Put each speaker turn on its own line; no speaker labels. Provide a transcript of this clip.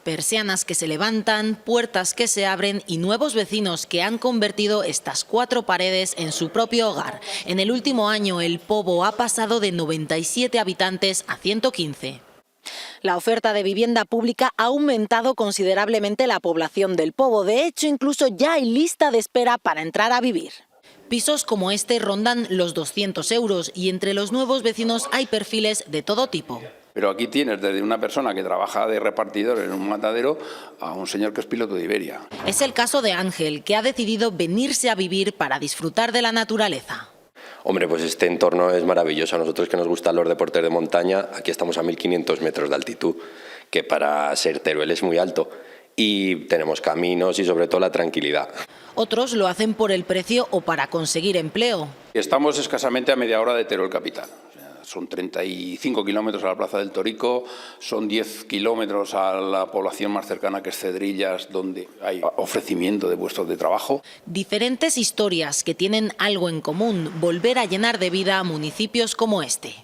Persianas que se levantan, puertas que se abren y nuevos vecinos que han convertido estas 4 paredes en su propio hogar. En el último año, El Pobo ha pasado de 97 habitantes a 115. La oferta de vivienda pública ha aumentado considerablemente la población del Pobo. De hecho, incluso ya hay lista de espera para entrar a vivir. Pisos como este rondan los 200 euros y entre los nuevos vecinos hay perfiles de todo tipo.
Pero aquí tienes desde una persona que trabaja de repartidor en un matadero a un señor que es piloto de Iberia.
Es el caso de Ángel, que ha decidido venirse a vivir para disfrutar de la naturaleza.
Hombre, pues este entorno es maravilloso. A nosotros que nos gustan los deportes de montaña, aquí estamos a 1500 metros de altitud, que para ser Teruel es muy alto. Y tenemos caminos y sobre todo la tranquilidad.
Otros lo hacen por el precio o para conseguir empleo.
Estamos escasamente a media hora de Teruel capital. Son 35 kilómetros a la Plaza del Torico, son 10 kilómetros a la población más cercana que es Cedrillas, donde hay ofrecimiento de puestos de trabajo.
Diferentes historias que tienen algo en común: volver a llenar de vida a municipios como este.